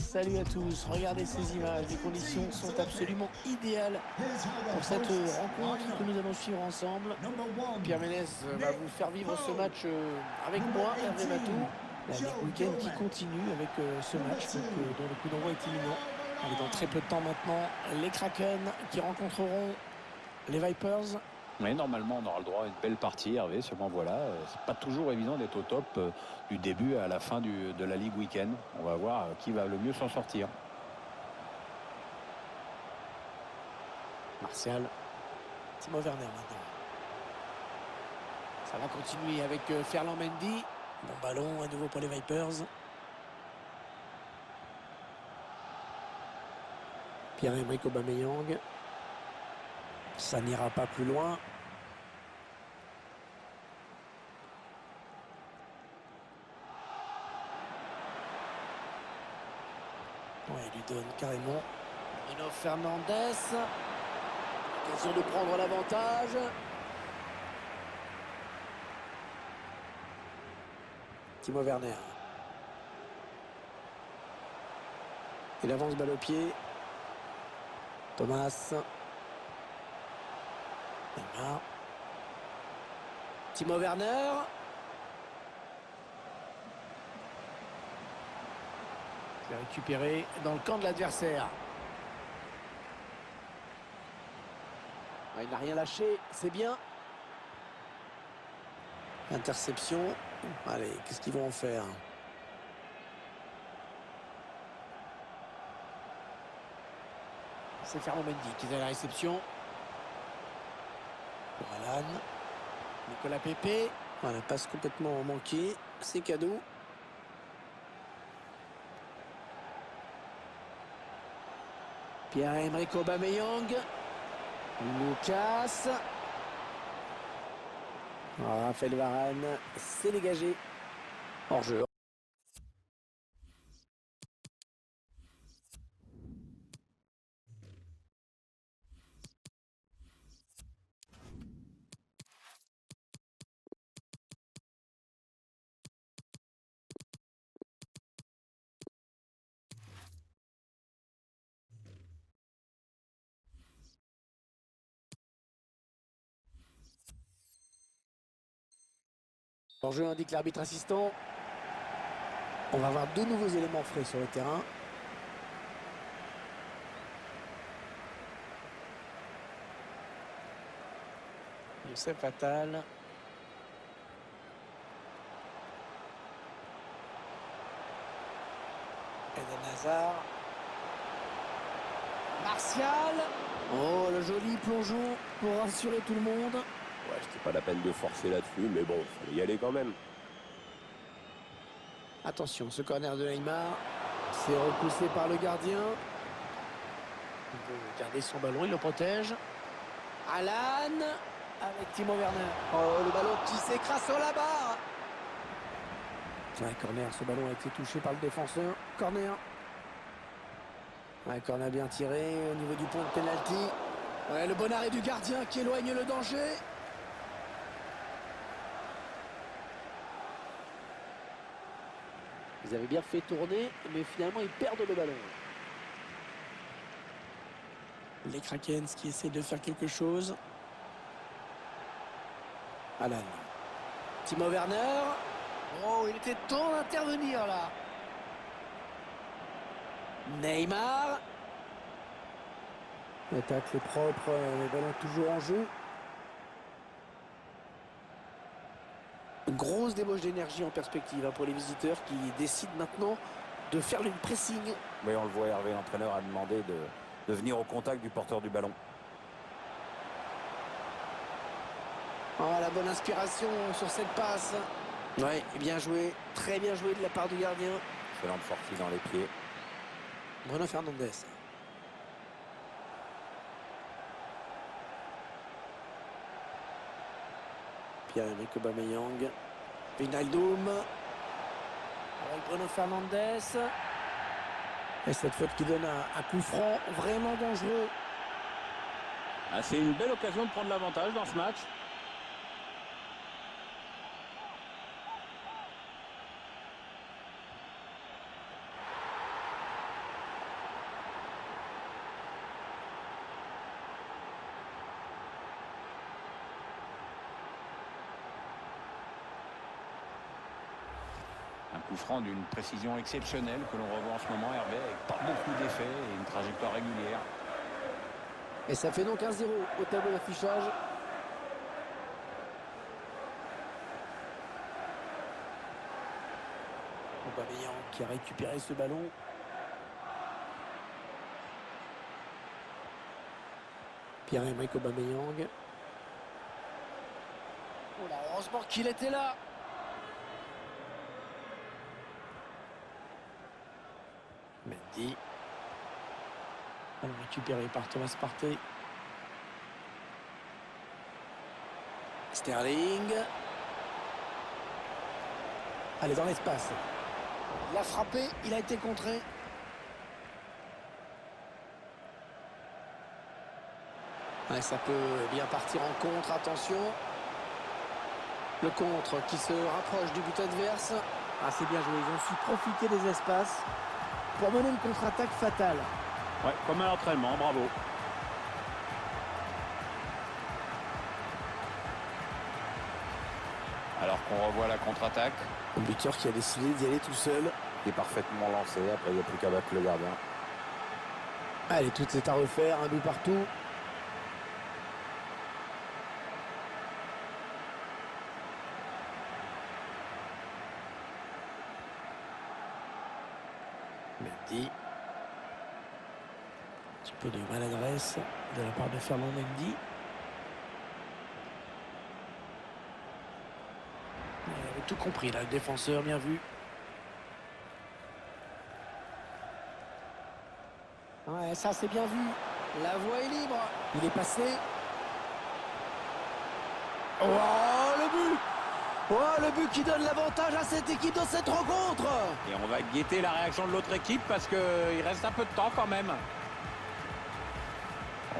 Salut à tous, regardez ces images, les conditions sont absolument idéales pour cette rencontre que nous allons suivre ensemble. Pierre Ménès va vous faire vivre ce match avec moi, Hervé Matou. La Ligue Week-end qui continue avec ce match dont le coup d'envoi est imminent. Allez, dans très peu de temps maintenant, les Kraken qui rencontreront les Vipers. Oui, normalement, on aura le droit à une belle partie, Hervé. Seulement, voilà, c'est pas toujours évident d'être au top du début à la fin de la Ligue Week-end. On va voir qui va le mieux s'en sortir. Martial. Timo Werner maintenant. Ça va continuer avec Ferland Mendy. Bon ballon à nouveau pour les Vipers. Pierre-Emerick Aubameyang. Ça n'ira pas plus loin. Ouais, il lui donne carrément. Bruno Fernandes. Occasion de prendre l'avantage. Timo Werner. Il avance balle au pied. Thomas. Neymar. Timo Werner. Il est récupéré dans le camp de l'adversaire. Il n'a rien lâché, c'est bien. Interception. Allez, qu'est-ce qu'ils vont en faire? C'est Ferland Mendy qui est à la réception. Pour Alan. Nicolas Pepe. La passe complètement manquée. C'est cadeau. Pierre-Emerick Aubameyang. Lucas. Raphaël Varane. C'est dégagé. Hors jeu. Hors jeu indique l'arbitre assistant. On va avoir deux nouveaux éléments frais sur le terrain. Youssef Attal. Eden Hazard. Martial. Oh, le joli plongeon pour rassurer tout le monde. Ouais, c'était pas la peine de forcer là-dessus, mais bon, il fallait y aller quand même. Attention, ce corner de Neymar. C'est repoussé par le gardien. Il veut garder son ballon, il le protège. Alan avec Timo Werner. Oh, le ballon qui s'écrase sur la barre. Ouais, corner, ce ballon a été touché par le défenseur. Corner. Ouais, corner bien tiré au niveau du point de pénalty. Ouais, le bon arrêt du gardien qui éloigne le danger. Ils avaient bien fait tourner, mais finalement ils perdent le ballon. Les Krakens qui essaient de faire quelque chose. Alan. Timo Werner. Oh, il était temps d'intervenir là. Neymar. L'attaque est propre, les ballons toujours en jeu. Grosse débauche d'énergie en perspective pour les visiteurs qui décident maintenant de faire le pressing. Mais on le voit, Hervé, l'entraîneur a demandé de venir au contact du porteur du ballon. Oh, la bonne inspiration sur cette passe. Ouais, bien joué, très bien joué de la part du gardien. Excellente sortie dans les pieds. Bruno Fernandes. Pierre-Emerick Aubameyang. Wijnaldum. Avec Bruno Fernandes. Et cette faute qui donne un coup franc vraiment dangereux. Ah, c'est une belle occasion de prendre l'avantage dans ce match. Coup franc d'une précision exceptionnelle que l'on revoit en ce moment, Hervé, avec pas beaucoup d'effets et une trajectoire régulière. Et ça fait donc 1-0 au tableau d'affichage. Aubameyang qui a récupéré ce ballon. Pierre-Emerick Aubameyang. Oh là, heureusement qu'il était là. Mendy. Ballon récupéré par Thomas Partey. Sterling. Allez, dans l'espace. Il a frappé, il a été contré. Ouais, ça peut bien partir en contre, attention. Le contre qui se rapproche du but adverse. Ah, c'est bien joué, ils ont su profiter des espaces pour mener une contre-attaque fatale. Ouais, comme un entraînement, bravo. Alors qu'on revoit la contre-attaque. Le buteur qui a décidé d'y aller tout seul. Il est parfaitement lancé. Après, il n'y a plus qu'à battre le gardien. Allez, tout est à refaire, un but partout. Mendy. Un petit peu de maladresse de la part de Fernand Mendy. Il avait tout compris là, le défenseur, bien vu. Ouais, ça c'est bien vu. La voie est libre. Il est passé. Oh, le but! Oh, le but qui donne l'avantage à cette équipe dans cette rencontre. Et on va guetter la réaction de l'autre équipe parce qu'il reste un peu de temps quand même.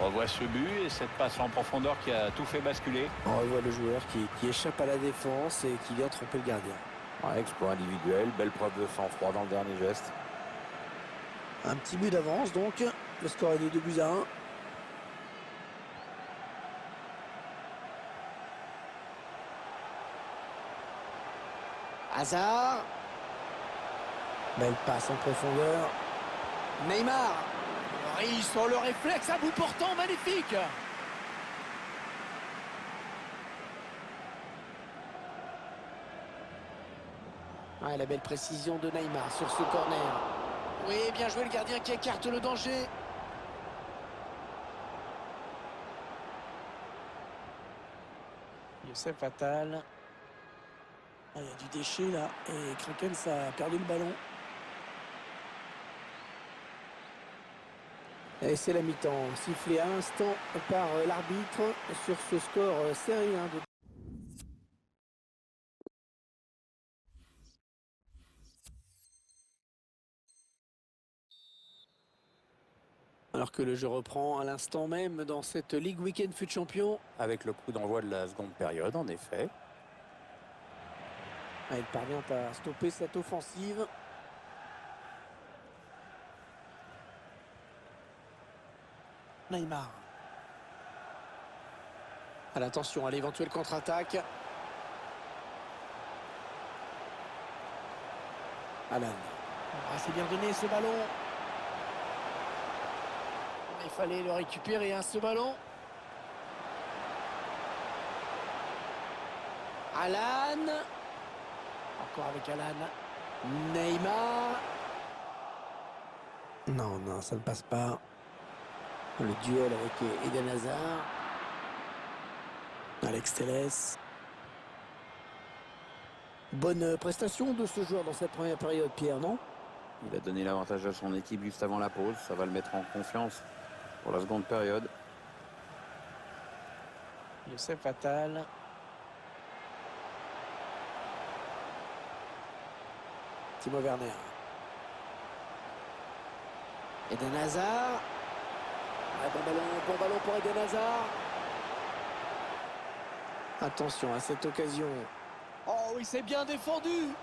On revoit ce but et cette passe en profondeur qui a tout fait basculer. On revoit le joueur qui échappe à la défense et qui vient tromper le gardien. Ouais, exploit individuel, belle preuve de sang-froid dans le dernier geste. Un petit but d'avance donc. Le score est de 2-1. Hazard. Belle passe en profondeur. Neymar. Il sur le réflexe à bout portant, magnifique. Ah, la belle précision de Neymar sur ce corner. Oui, bien joué le gardien qui écarte le danger. Youssef Attal. Ah, il y a du déchet là. Et Krakens a perdu le ballon. Et c'est la mi-temps. Sifflé à l'instant par l'arbitre sur ce score série 1 de... Alors que le jeu reprend à l'instant même dans cette Ligue Week-end fut champion. Avec le coup d'envoi de la seconde période, en effet. Il parvient à stopper cette offensive. Neymar. Attention à l'éventuelle contre-attaque. Alan. Ah, c'est bien donné ce ballon. Il fallait le récupérer, ce ballon. Alan. Encore avec Alan. Neymar. Non, ça ne passe pas. Le duel avec Eden Hazard. Alex Telles. Bonne prestation de ce joueur dans cette première période, Pierre, non? Il a donné l'avantage à son équipe juste avant la pause. Ça va le mettre en confiance pour la seconde période. Youssef Attal. Timo Werner. Eden Hazard. Ouais, bon ballon pour Eden Hazard. Attention à cette occasion. Oh oui, c'est bien défendu.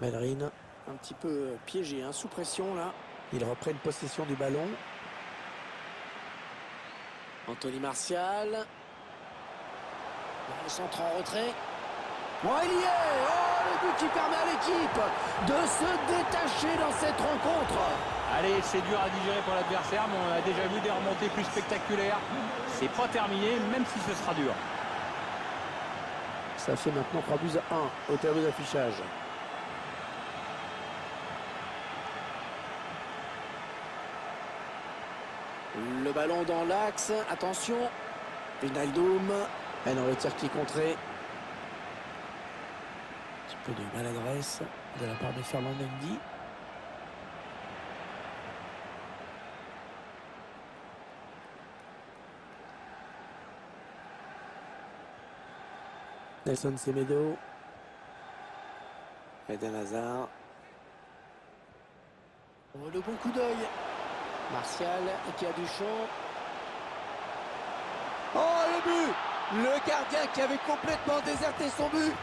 Bellerin, un petit peu piégé, sous pression là. Ils reprennent possession du ballon. Anthony Martial. Le centre en retrait. Oh, il y est. Oh, le but qui permet à l'équipe de se détacher dans cette rencontre. Allez, c'est dur à digérer pour l'adversaire, mais on a déjà vu des remontées plus spectaculaires. C'est pas terminé, même si ce sera dur. Ça fait maintenant 3-1 au tableau d'affichage. Le ballon dans l'axe, attention, Wijnaldum, dans le tir qui est contré. Un petit peu de maladresse de la part de Ferland Mendy. Nelson Semedo. Eden Hazard. Oh, le bon coup d'œil. Martial qui a du champ. Oh, le but! Le gardien qui avait complètement déserté son but